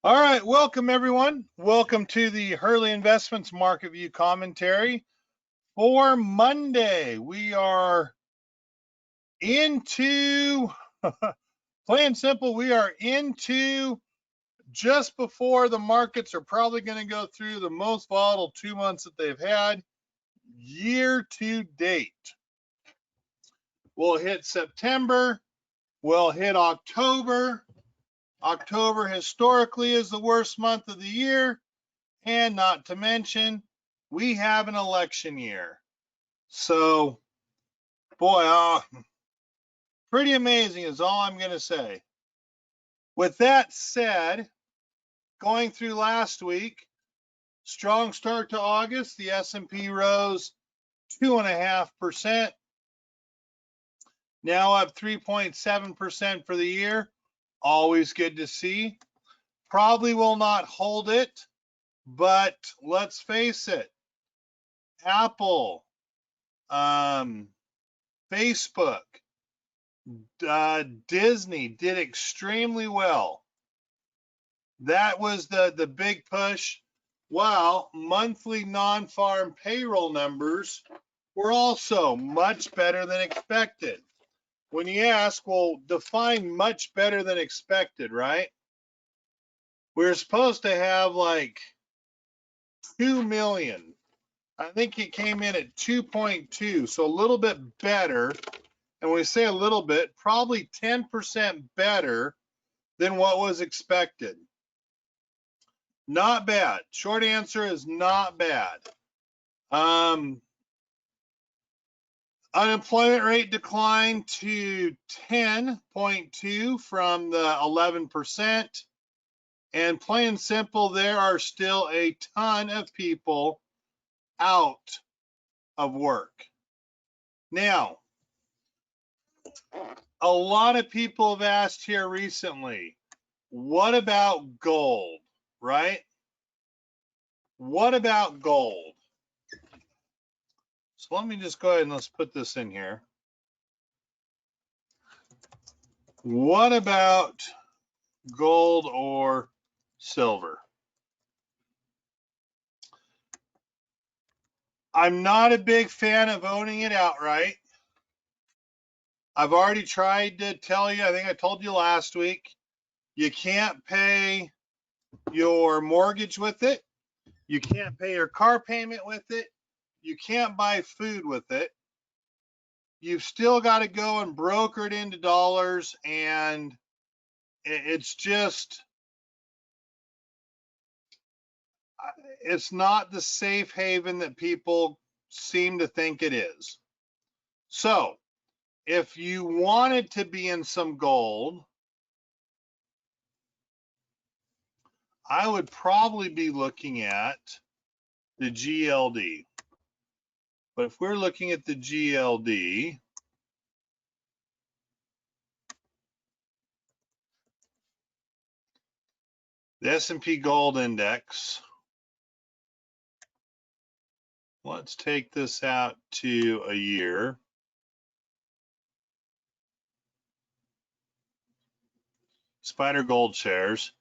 All right, welcome everyone. Welcome to the Hurley Investments Market View commentary for Monday. We are into, plain simple, we are into just before the markets are probably going to go through the most volatile 2 months that they've had year to date. We'll hit September, we'll hit October. October historically is the worst month of the year. And not to mention, we have an election year. So, boy, pretty amazing is all I'm going to say. With that said, going through last week, strong start to August, the S&P rose 2.5%, now up 3.7% for the year. Always good to see. Probably will not hold it, but let's face it, Apple, Facebook, Disney did extremely well. That was the big push. While monthly non-farm payroll numbers were also much better than expected. When you ask, well, define much better than expected, right? We're supposed to have like 2 million. I think it came in at 2.2, so a little bit better. And when we say a little bit, probably 10% better than what was expected. Not bad. Short answer is not bad. Unemployment rate declined to 10.2 from the 11%. And plain and simple, there are still a ton of people out of work. Now, a lot of people have asked here recently, what about gold, right? What about gold? So let me just go ahead and let's put this in here. What about gold or silver? I'm not a big fan of owning it outright. I've already tried to tell you, I think I told you last week, you can't pay your mortgage with it. You can't pay your car payment with it. You can't buy food with it. You've still got to go and broker it into dollars, and it's just, it's not the safe haven that people seem to think it is. So if you wanted to be in some gold, I would probably be looking at the GLD. But if we're looking at the GLD, the S&P Gold Index, let's take this out to a year. Spider Gold shares.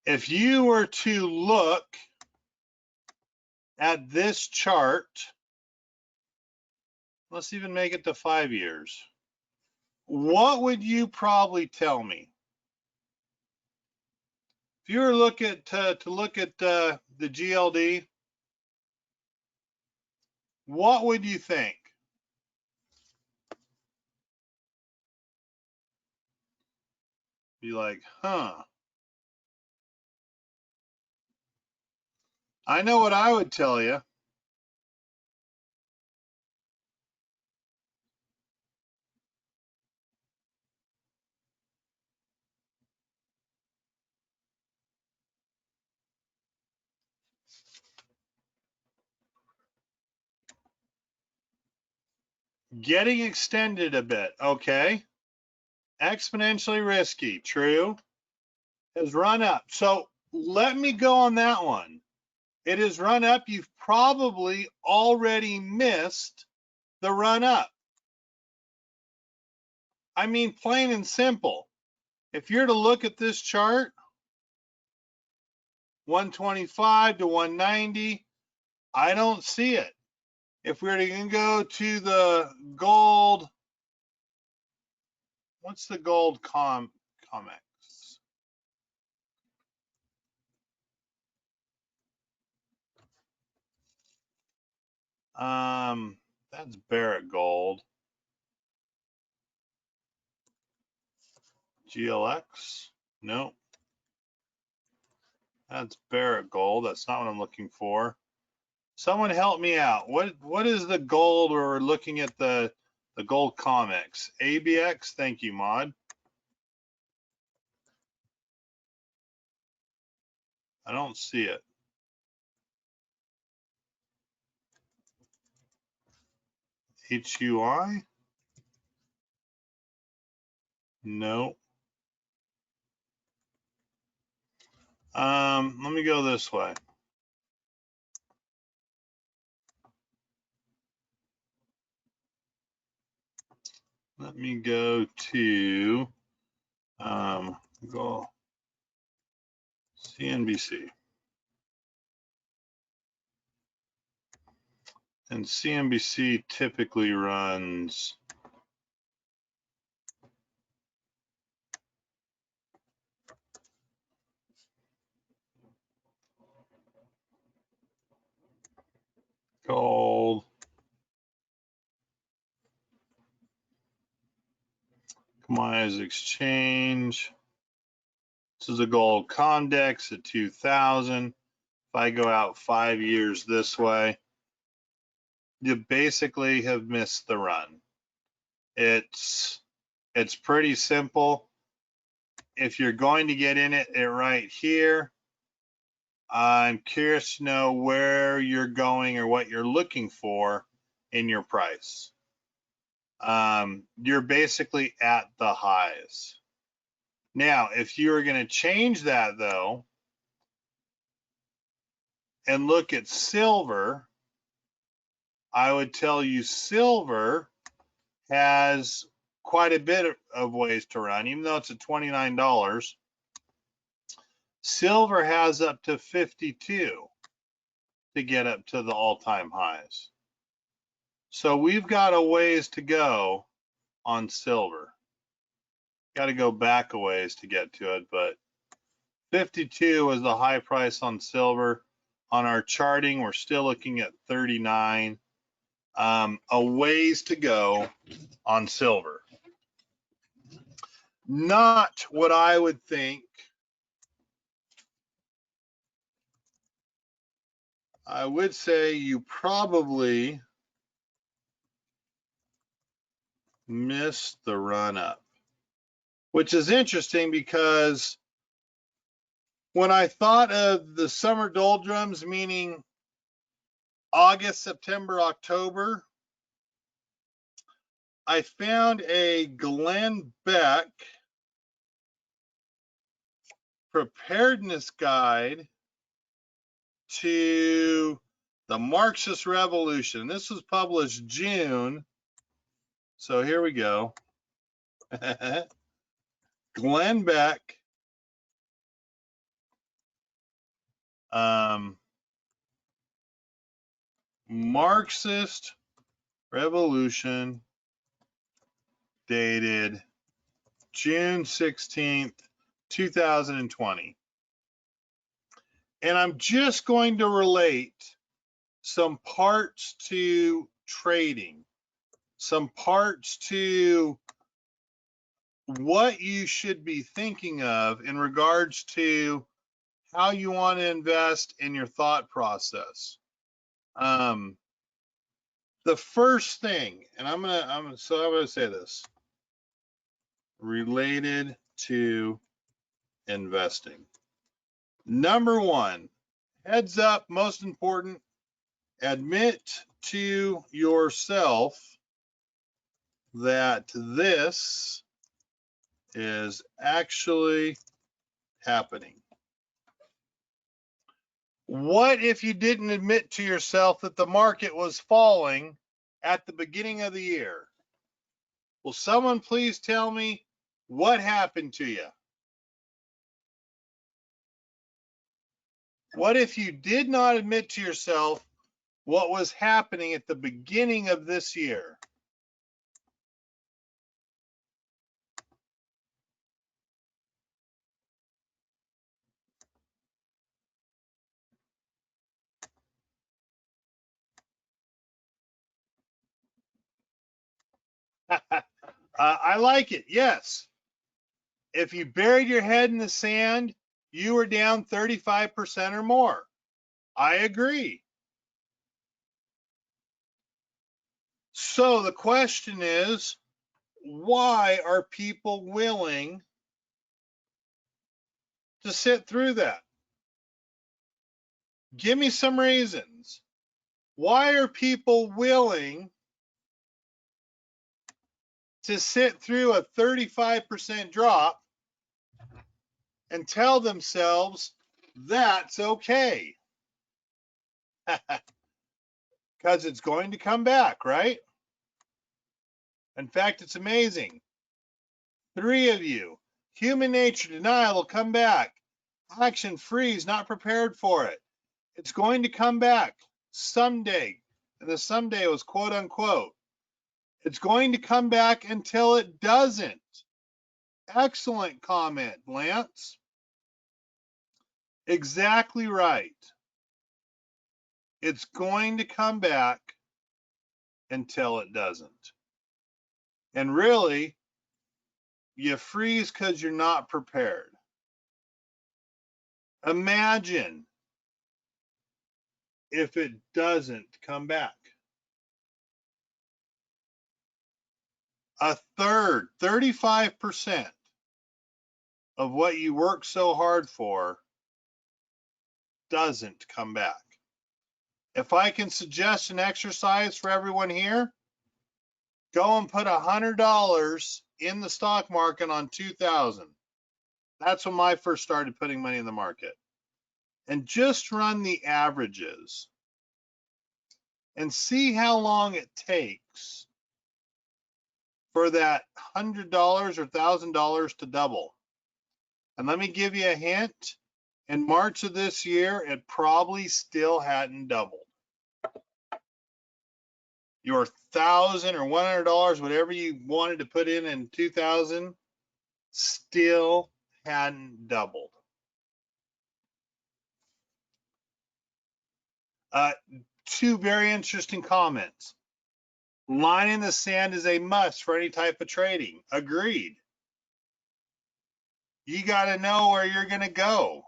If you were to look at this chart, let's even make it to 5 years. What would you probably tell me? If you were to look at the GLD, what would you think? Be like, huh. I know what I would tell you. Getting extended a bit, okay. Exponentially risky, true. Has run up. So let me go on that one. It has run up. You've probably already missed the run up. I mean, plain and simple. If you're to look at this chart, 125 to 190. I don't see it. If we're going to go to the gold, what's the gold COMEX? That's Barrett Gold. GLX? No. That's Barrett Gold. That's not what I'm looking for. Someone help me out. What is the gold where we're looking at the gold COMEX? ABX? Thank you, Mod. I don't see it. HUI? No. Let me go this way. Let me go to go CNBC. And CNBC typically runs gold, commodities exchange. This is a gold Comdex at 2000. If I go out 5 years this way, you basically have missed the run. It's pretty simple. If you're going to get in it right here, I'm curious to know where you're going or what you're looking for in your price. You're basically at the highs. Now, if you were going to change that though, and look at silver, I would tell you silver has quite a bit of ways to run, even though it's at $29. Silver has up to 52 to get up to the all-time highs. So we've got a ways to go on silver. Got to go back a ways to get to it, but 52 is the high price on silver. On our charting, we're still looking at 39. A ways to go on silver. Not what I would think. I would say you probably missed the run up, which is interesting because when I thought of the summer doldrums, meaning August, September, October, I found a Glenn Beck preparedness guide to the Marxist Revolution. This was published June. So here we go. Glenn Beck. Marxist Revolution, dated June 16th, 2020. And I'm just going to relate some parts to trading, some parts to what you should be thinking of in regards to how you want to invest in your thought process. The first thing, and I'm gonna say this, related to investing. Number one, heads up, most important, admit to yourself that this is actually happening. What if you didn't admit to yourself that the market was falling at the beginning of the year? Will someone please tell me what happened to you? What if you did not admit to yourself what was happening at the beginning of this year? I like it. Yes. If you buried your head in the sand, you were down 35% or more. I agree. So the question is, why are people willing to sit through that? Give me some reasons. Why are people willing to sit through a 35% drop and tell themselves that's okay? Because it's going to come back, right? In fact, it's amazing. 3 of you. Human nature, denial will come back. Action, freeze, not prepared for it. It's going to come back someday. And the someday was quote unquote. It's going to come back until it doesn't. Excellent comment, Lance. Exactly right. It's going to come back until it doesn't. And really, you freeze because you're not prepared. Imagine if it doesn't come back. A third, 35% of what you work so hard for doesn't come back. If I can suggest an exercise for everyone here, go and put $100 in the stock market on 2000. That's when I first started putting money in the market. And just run the averages and see how long it takes for that $100 or $1,000 to double. And let me give you a hint. In March of this year, it probably still hadn't doubled. Your $1,000 or $100, whatever you wanted to put in 2000, still hadn't doubled. Two very interesting comments. Line in the sand is a must for any type of trading. Agreed. You got to know where you're going to go.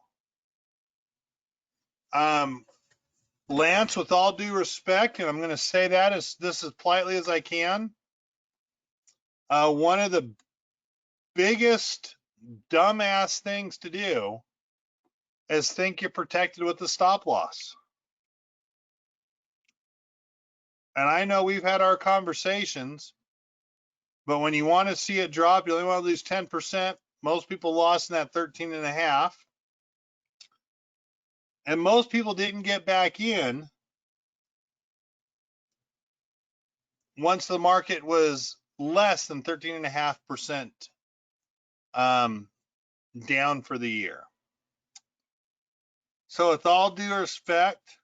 Lance, with all due respect, and I'm going to say that as politely as I can, one of the biggest dumbass things to do is think you're protected with the stop loss. And I know we've had our conversations, but when you want to see it drop, you only want to lose 10%. Most people lost in that 13.5. And most people didn't get back in once the market was less than 13.5% down for the year. So with all due respect,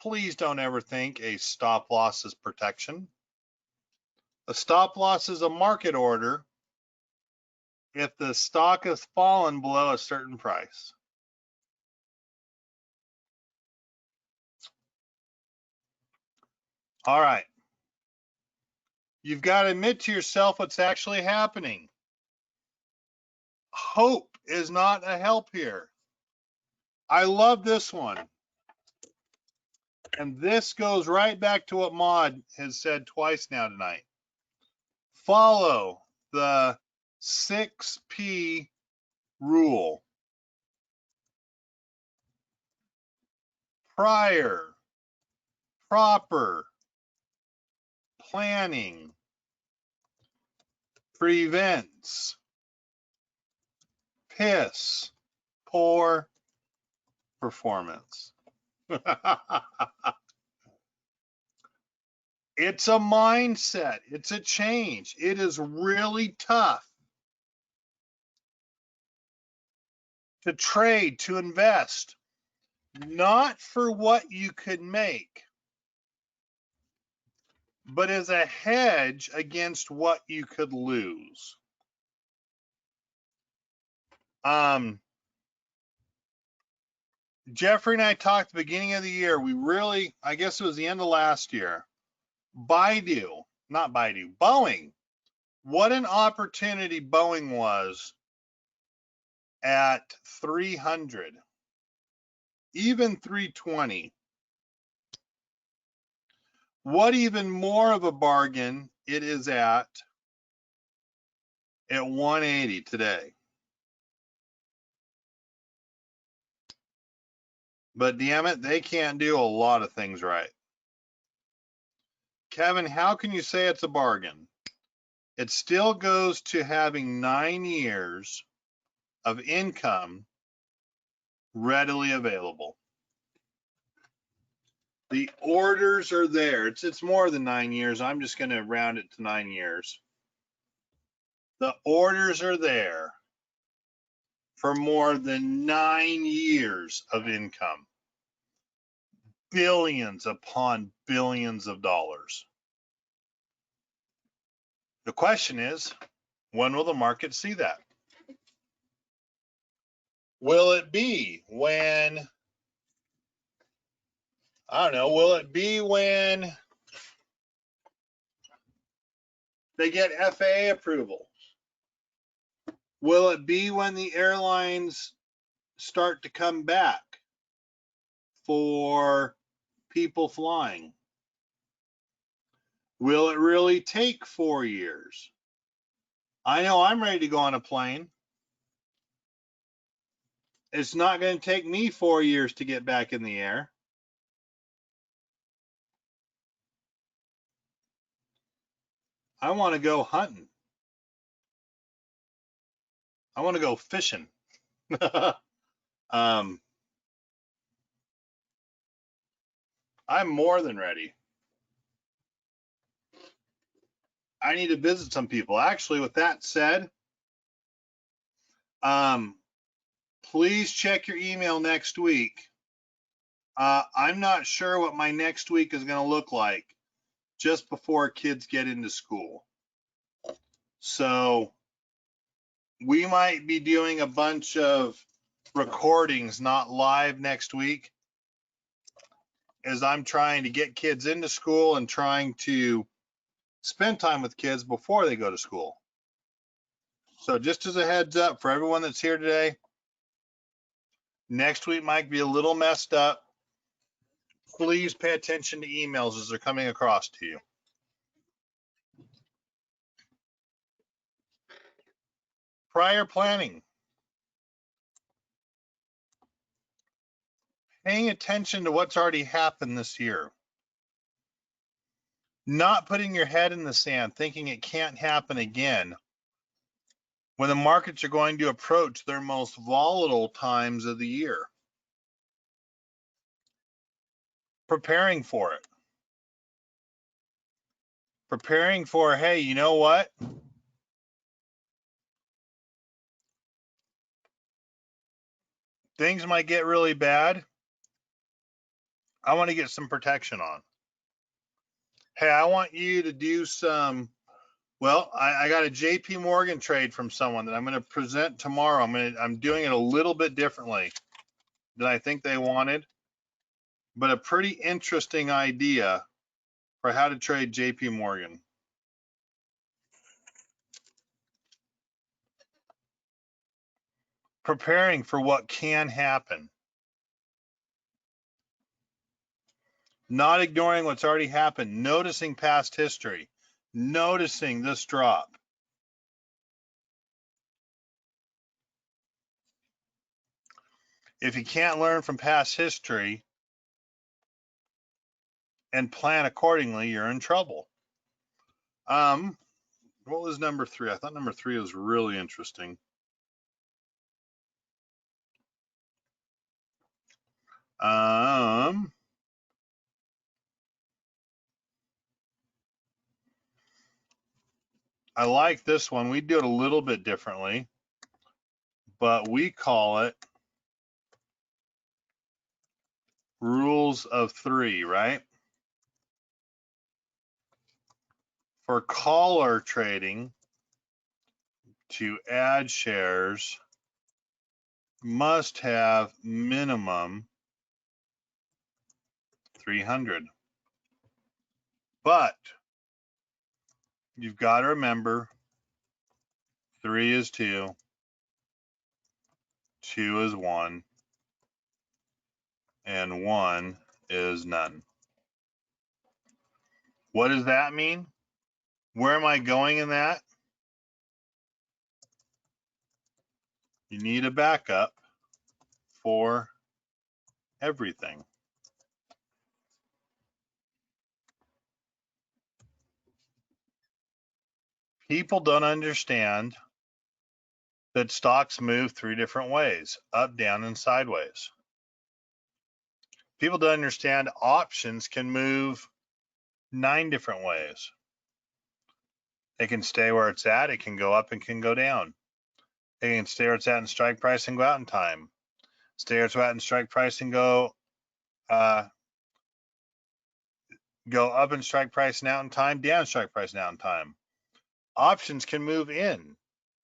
please don't ever think a stop loss is protection. A stop loss is a market order if the stock has fallen below a certain price. All right. You've got to admit to yourself what's actually happening. Hope is not a help here. I love this one. And this goes right back to what Maud has said twice now tonight. Follow the 6P rule. Prior, proper, planning, prevents, piss, poor performance. It's a mindset. It's a change. It is really tough to trade, to invest, not for what you could make, but as a hedge against what you could lose. Jeffrey and I talked at the beginning of the year. We really, I guess it was the end of last year. Boeing. What an opportunity Boeing was at 300, even 320. What even more of a bargain it is at 180 today. But damn it, they can't do a lot of things right. Kevin, how can you say it's a bargain? It still goes to having 9 years of income readily available. The orders are there. It's more than 9 years. I'm just going to round it to 9 years. The orders are there for more than 9 years of income. Billions upon billions of dollars. The question is, when will the market see that? Will it be when, I don't know, will it be when they get FAA approval? Will it be when the airlines start to come back for people flying? Will it really take 4 years? I know I'm ready to go on a plane. It's not going to take me 4 years to get back in the air. I want to go hunting. I want to go fishing. I'm more than ready. I need to visit some people. Actually, with that said, please check your email next week. I'm not sure what my next week is going to look like just before kids get into school. So we might be doing a bunch of recordings, not live next week, as I'm trying to get kids into school and trying to spend time with kids before they go to school. So just as a heads up for everyone that's here today, next week might be a little messed up. Please pay attention to emails as they're coming across to you. Prior planning. Paying attention to what's already happened this year. Not putting your head in the sand, thinking it can't happen again when the markets are going to approach their most volatile times of the year. Preparing for it. Preparing for, hey, you know what? Things might get really bad. I want to get some protection on. Hey, I want you to do some, well, I got a JP Morgan trade from someone that I'm going to present tomorrow. I'm doing it a little bit differently than I think they wanted, but a pretty interesting idea for how to trade JP Morgan. Preparing for what can happen. Not ignoring what's already happened, noticing past history, noticing this drop. If you can't learn from past history and plan accordingly, you're in trouble. What was number 3? I thought number 3 was really interesting. I like this one. We do it a little bit differently, but we call it rules of three, right? For caller trading, to add shares, must have minimum 300. But you've got to remember, 3 is 2, 2 is 1, and 1 is none. What does that mean? Where am I going in that? You need a backup for everything. People don't understand that stocks move 3 different ways: up, down, and sideways. People don't understand options can move 9 different ways. It can stay where it's at, it can go up and can go down. It can stay where it's at in strike price and go out in time. Stay where it's at in strike price and go up in strike price and out in time, down strike price and out in time. Options can move in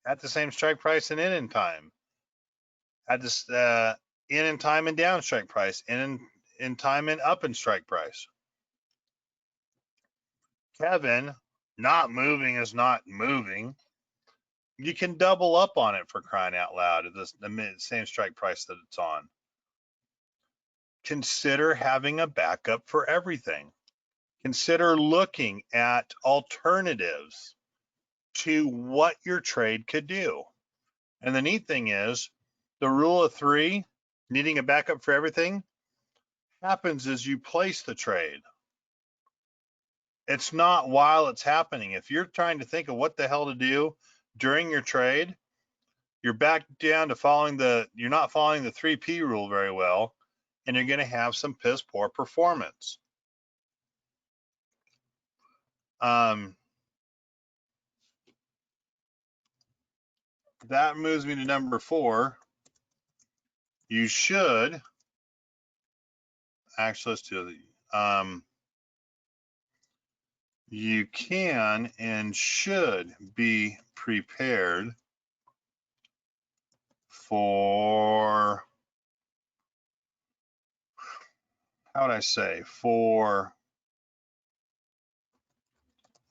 at the same strike price and in time. At this in time and down strike price, in time and up in strike price. Kevin, not moving is not moving. You can double up on it, for crying out loud, at the same strike price that it's on. Consider having a backup for everything. Consider looking at alternatives to what your trade could do. And the neat thing is, the rule of 3, needing a backup for everything, happens as you place the trade. It's not while it's happening. If you're trying to think of what the hell to do during your trade, you're back down to you're not following the 3P rule very well, and you're going to have some piss poor performance. That moves me to number 4. You should, actually, let's do the, you can and should be prepared for, how would I say, for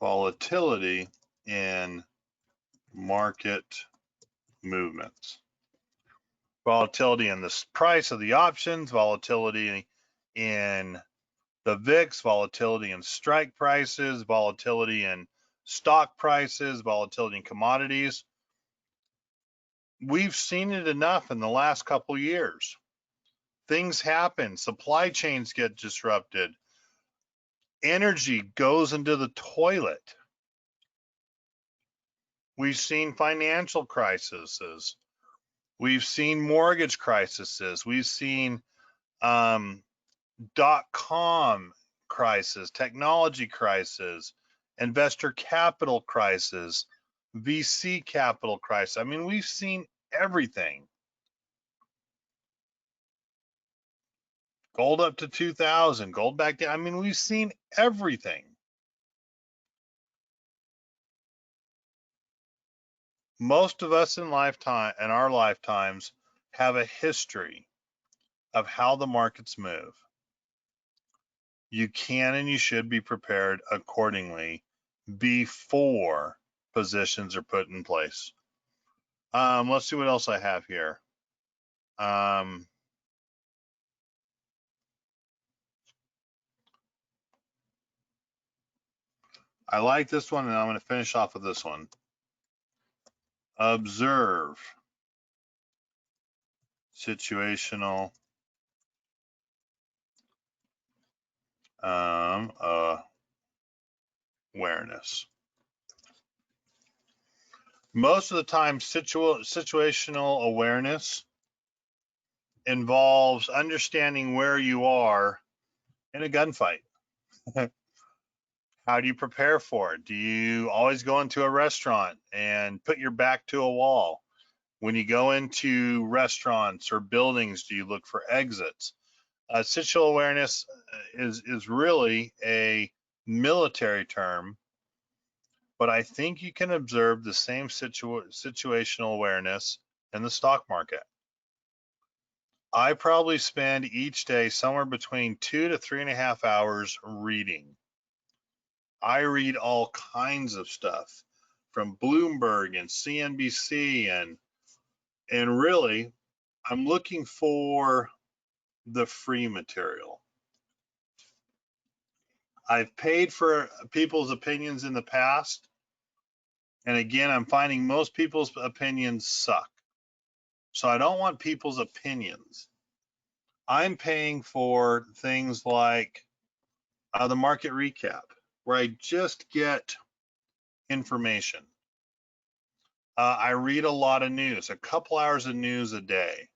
volatility in market movements. Volatility in the price of the options, volatility in the VIX, volatility in strike prices, volatility in stock prices, volatility in commodities. We've seen it enough in the last couple years. Things happen, supply chains get disrupted, energy goes into the toilet. We've seen financial crises. We've seen mortgage crises. We've seen .com crisis, technology crisis, investor capital crisis, VC capital crisis. I mean, we've seen everything. Gold up to 2,000, gold back down. I mean, we've seen everything. Most of us in our lifetimes have a history of how the markets move. You can and you should be prepared accordingly before positions are put in place. Let's see what else I have here. I like this one, and I'm going to finish off with this one. Observe situational awareness. Most of the time, situational awareness involves understanding where you are in a gunfight. How do you prepare for it? Do you always go into a restaurant and put your back to a wall? When you go into restaurants or buildings, do you look for exits? Situational awareness is really a military term, but I think you can observe the same situational awareness in the stock market. I probably spend each day somewhere between 2 to 3.5 hours reading. I read all kinds of stuff from Bloomberg and CNBC, and really I'm looking for the free material. I've paid for people's opinions in the past, and again, I'm finding most people's opinions suck. So I don't want people's opinions. I'm paying for things like the market recap, where I just get information. I read a lot of news, a couple hours of news a day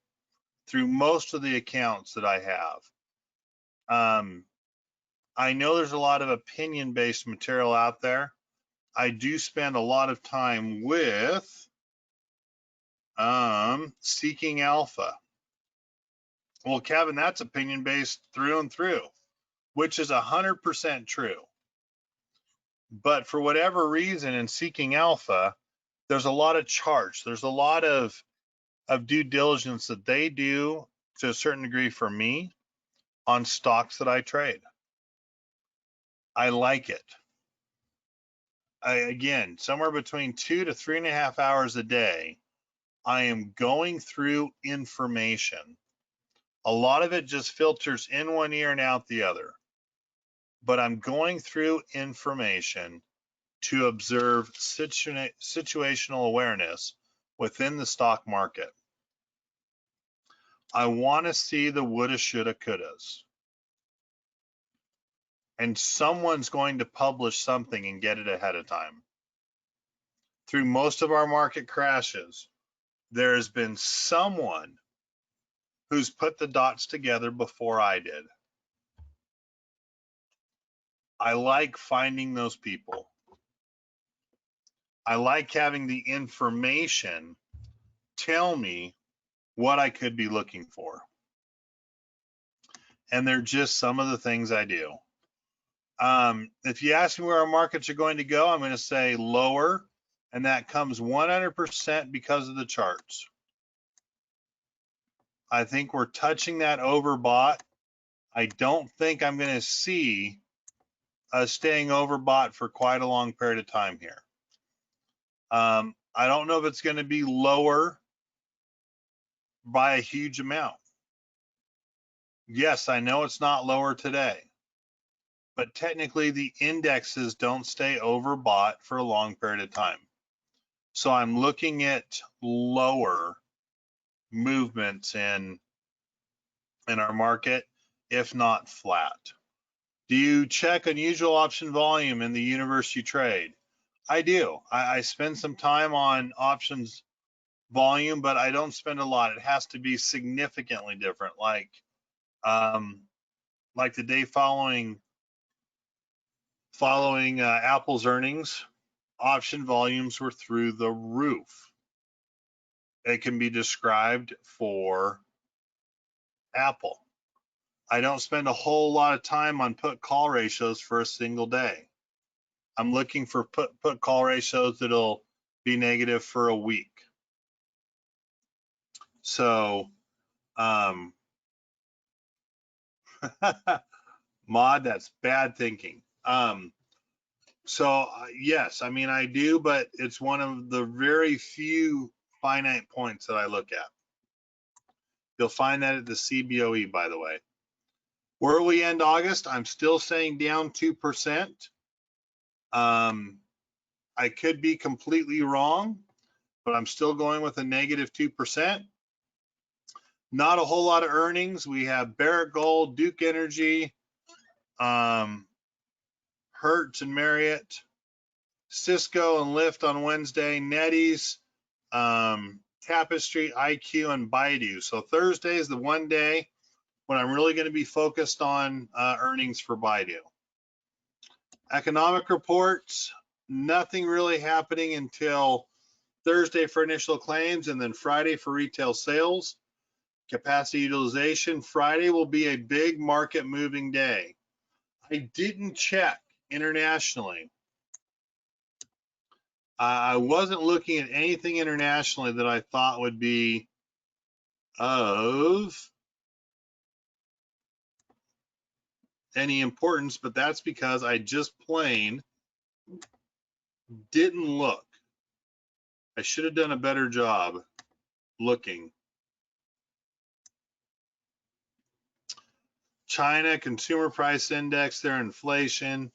through most of the accounts that I have. I know there's a lot of opinion-based material out there. I do spend a lot of time with Seeking Alpha. Well, Kevin, that's opinion-based through and through, which is 100% true. But for whatever reason in Seeking Alpha, there's a lot of charts. There's a lot of due diligence that they do to a certain degree for me on stocks that I trade. I like it. Again, somewhere between 2 to 3.5 hours a day, I am going through information. A lot of it just filters in one ear and out the other. But I'm going through information to observe situational awareness within the stock market. I want to see the woulda, shoulda, couldas. And someone's going to publish something and get it ahead of time. Through most of our market crashes, there has been someone who's put the dots together before I did. I like finding those people. I like having the information tell me what I could be looking for. And they're just some of the things I do. If you ask me where our markets are going to go, I'm going to say lower, and that comes 100% because of the charts. I think we're touching that overbought. I don't think I'm going to see us staying overbought for quite a long period of time here. I don't know if it's going to be lower by a huge amount. Yes, I know it's not lower today, but technically the indexes don't stay overbought for a long period of time. So I'm looking at lower movements in our market, if not flat. Do you check unusual option volume in the universe you trade? I do. I spend some time on options volume, but I don't spend a lot. It has to be significantly different, like the day following Apple's earnings, option volumes were through the roof. It can be described for Apple. I don't spend a whole lot of time on put call ratios for a single day. I'm looking for put call ratios that'll be negative for a week. So, Mod, that's bad thinking. So yes, I mean, I do, but it's one of the very few finite points that I look at. You'll find that at the CBOE, by the way. Where we end August, I'm still saying down 2%. I could be completely wrong, but I'm still going with a negative 2%. Not a whole lot of earnings. We have Barrick Gold, Duke Energy, Hertz and Marriott, Cisco and Lyft on Wednesday, NetEase, Tapestry, IQ, and Baidu. So Thursday is the one day when I'm really going to be focused on earnings for Baidu. Economic reports, nothing really happening until Thursday for initial claims and then Friday for retail sales. Capacity utilization. Friday will be a big market moving day. I didn't check internationally. I wasn't looking at anything internationally that I thought would be of any importance, but that's because I just plain didn't look. I should have done a better job looking. China consumer price index, their inflation,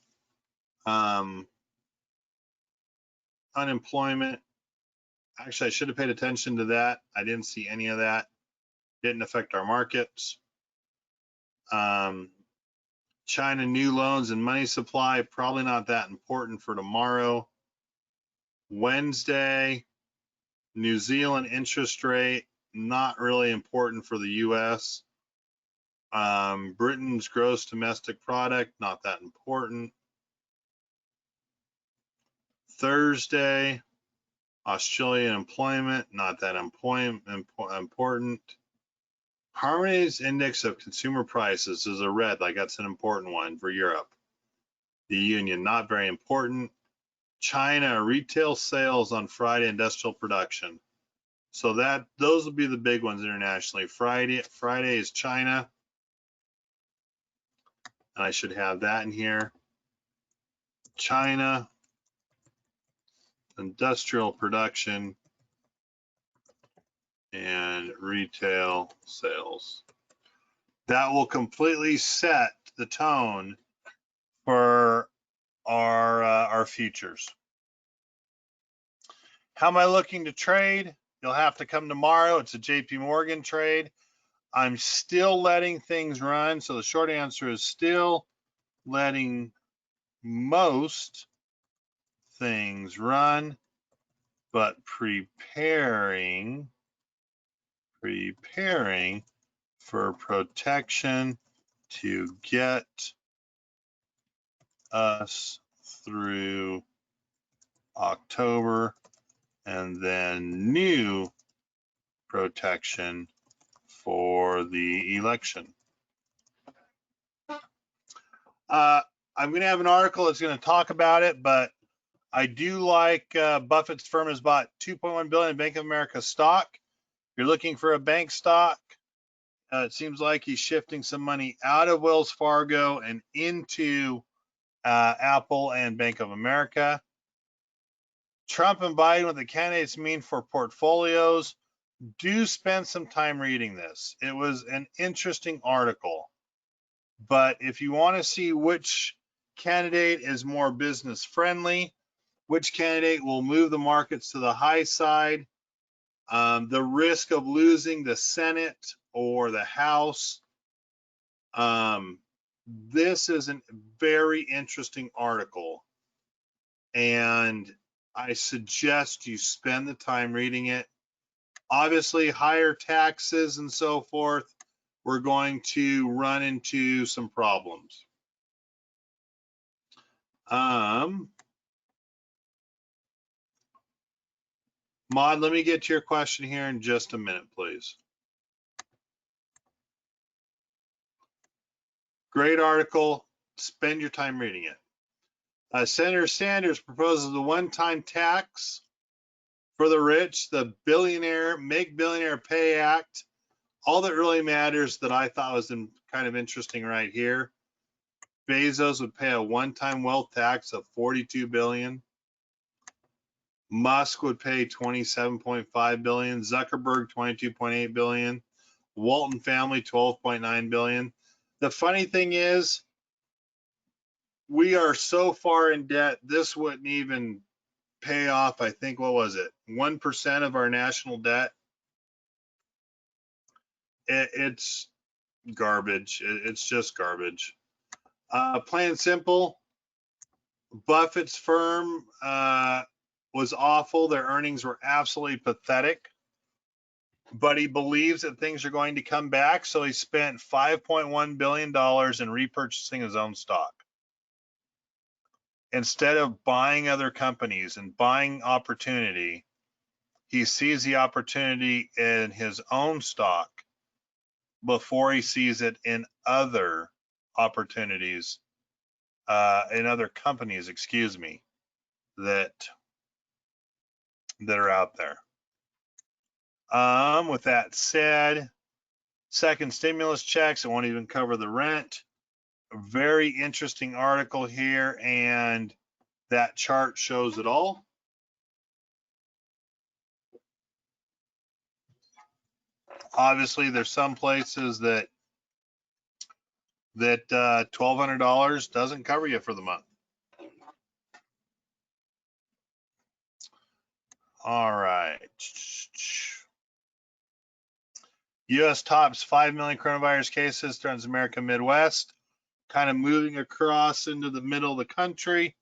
unemployment. Actually, I should have paid attention to that. I didn't see any of that. Didn't affect our markets. China new loans and money supply, probably not that important for tomorrow. Wednesday, New Zealand interest rate, not really important for the US. Britain's gross domestic product, not that important. Thursday, Australian employment, not that important. Harmony's index of consumer prices is a red, like that's an important one for Europe. The union, not very important. China retail sales on Friday, industrial production. So those will be the big ones internationally. Friday is China. And I should have that in here. China, industrial production, and retail sales. That will completely set the tone for our futures. How am I looking to trade? You'll have to come tomorrow. It's a JP Morgan trade. I'm still letting things run. So the short answer is still letting most things run, but preparing for protection to get us through October, and then new protection for the election. I'm going to have an article that's going to talk about it, but I do like Buffett's firm has bought $2.1 billion in Bank of America stock. If you're looking for a bank stock, it seems like he's shifting some money out of Wells Fargo and into Apple and Bank of America. Trump and Biden, what the candidates mean for portfolios. Do spend some time reading this. It was an interesting article. But if you want to see which candidate is more business friendly, which candidate will move the markets to the high side, the risk of losing the Senate or the House, this is a very interesting article. And I suggest you spend the time reading it. Obviously, higher taxes and so forth, we're going to run into some problems. Maud, let me get to your question here in just a minute, please. Great article. Spend your time reading it. Senator Sanders proposes a one-time tax for the rich, the Make Billionaire Pay Act. All that really matters that I thought was kind of interesting right here. Bezos would pay a one-time wealth tax of $42 billion. Musk would pay $27.5 billion. Zuckerberg, $22.8 billion. Walton family, $12.9 billion. The funny thing is, we are so far in debt, this wouldn't even pay off, I think, what was it? 1% of our national debt. It's garbage. It's just garbage. Plain and simple, Buffett's firm was awful. Their earnings were absolutely pathetic. But he believes that things are going to come back, so he spent $5.1 billion in repurchasing his own stock. Instead of buying other companies and buying opportunity, he sees the opportunity in his own stock before he sees it in other opportunities, in other companies, excuse me, that are out there. With that said, second stimulus checks, it won't even cover the rent. A very interesting article here, and that chart shows it all. Obviously, there's some places that $1,200 doesn't cover you for the month. All right. U.S. tops 5 million coronavirus cases throughout America Midwest, kind of moving across into the middle of the country.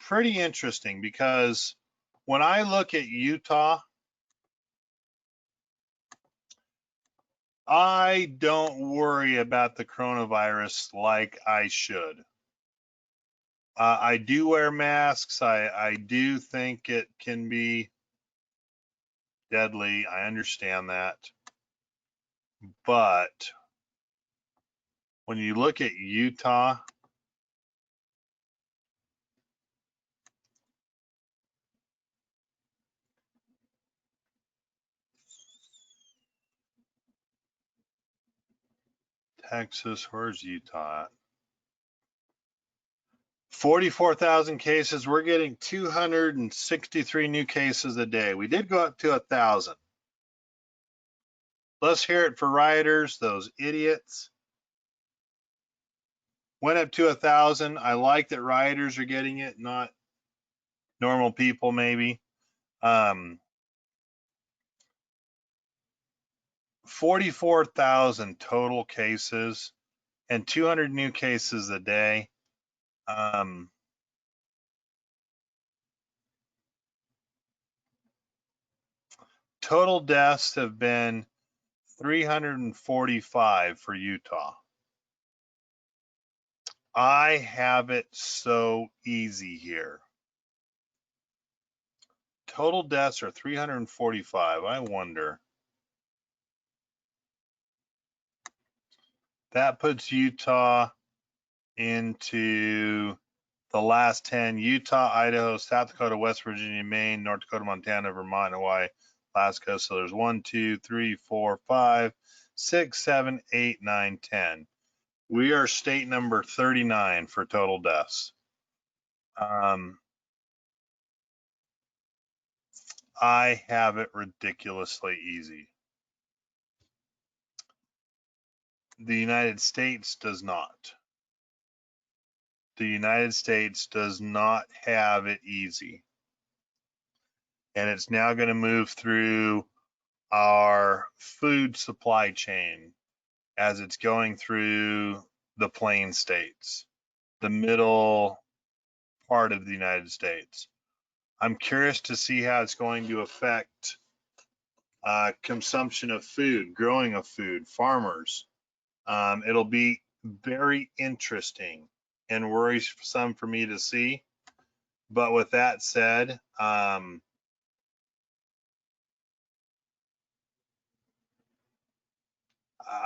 Pretty interesting, because when I look at Utah, I don't worry about the coronavirus like I should. I do wear masks. I do think it can be deadly. I understand that. But when you look at Utah, Texas, where's Utah at? 44,000 cases. We're getting 263 new cases a day. We did go up to 1,000. Let's hear it for rioters, those idiots. Went up to 1,000. I like that rioters are getting it, not normal people maybe. 44,000 total cases and 200 new cases a day. Total deaths have been 345 for Utah. I have it so easy here. Total deaths are 345. I wonder. That puts Utah into the last 10. Utah, Idaho, South Dakota, West Virginia, Maine, North Dakota, Montana, Vermont, Hawaii, Alaska. So there's 1, 2, 3, 4, 5, 6, 7, 8, 9, 10. We are state number 39 for total deaths. I have it ridiculously easy. The United States does not. The United States does not have it easy. And it's now going to move through our food supply chain as it's going through the plain states, the middle part of the United States. I'm curious to see how it's going to affect consumption of food, growing of food, farmers. It'll be very interesting and worrisome for me to see. But with that said,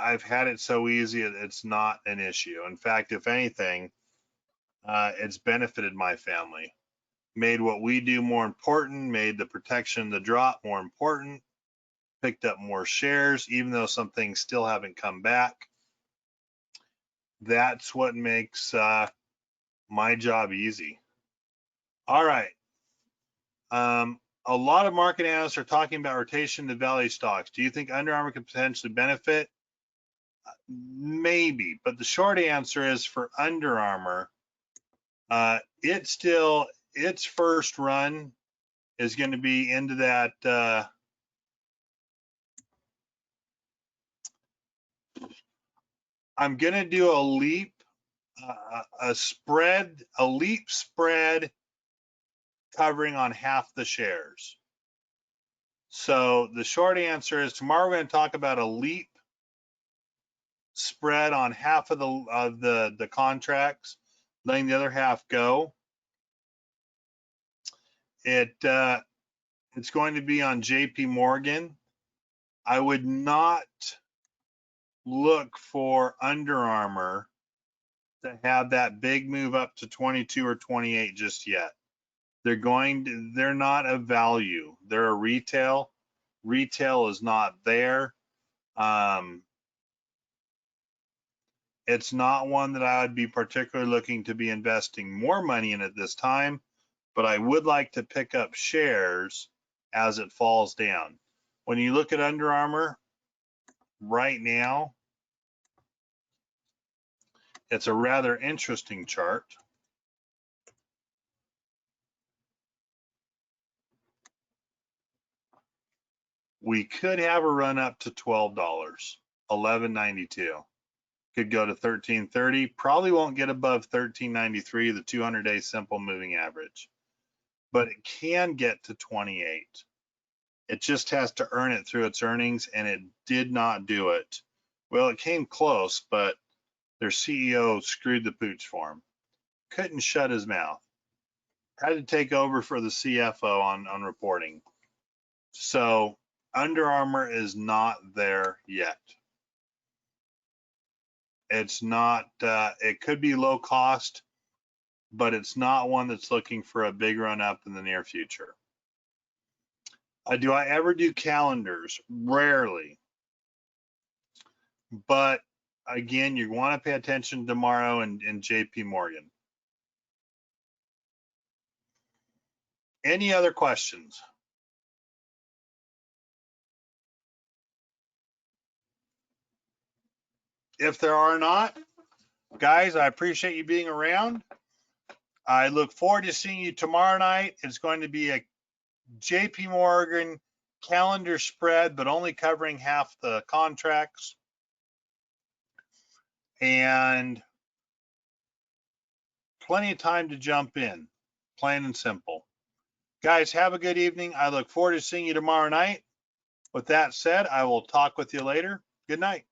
I've had it so easy, it's not an issue. In fact, if anything, it's benefited my family, made what we do more important, made the protection of the drop more important, picked up more shares, even though some things still haven't come back. That's what makes my job easy. All right. A lot of market analysts are talking about rotation to value stocks. Do you think Under Armour could potentially benefit? Maybe, but the short answer is for Under Armour, its first run is going to be into that I'm going to do a leap spread covering on half the shares. So the short answer is tomorrow we're going to talk about a leap spread on half of the contracts, letting the other half go. It's going to be on JP Morgan. I would not look for Under Armour to have that big move up to 22 or 28 just yet. They're not a value. They're a retail. Retail is not there. It's not one that I would be particularly looking to be investing more money in at this time, but I would like to pick up shares as it falls down. When you look at Under Armour right now, it's a rather interesting chart. We could have a run up to $12, $11.92. Could go to $13.30. Probably won't get above $13.93, the 200-day simple moving average, but it can get to 28. It just has to earn it through its earnings, and it did not do it. Well, it came close, but their CEO screwed the pooch for him. Couldn't shut his mouth. Had to take over for the CFO on reporting. So Under Armour is not there yet. It's not, it could be low cost, but it's not one that's looking for a big run up in the near future. Do I ever do calendars? Rarely. But again, you want to pay attention tomorrow in JP Morgan. Any other questions? If there are not, guys, I appreciate you being around. I look forward to seeing you tomorrow night. It's going to be a JP Morgan calendar spread, but only covering half the contracts. And plenty of time to jump in, plain and simple. Guys, have a good evening. I look forward to seeing you tomorrow night. With that said, I will talk with you later. Good night.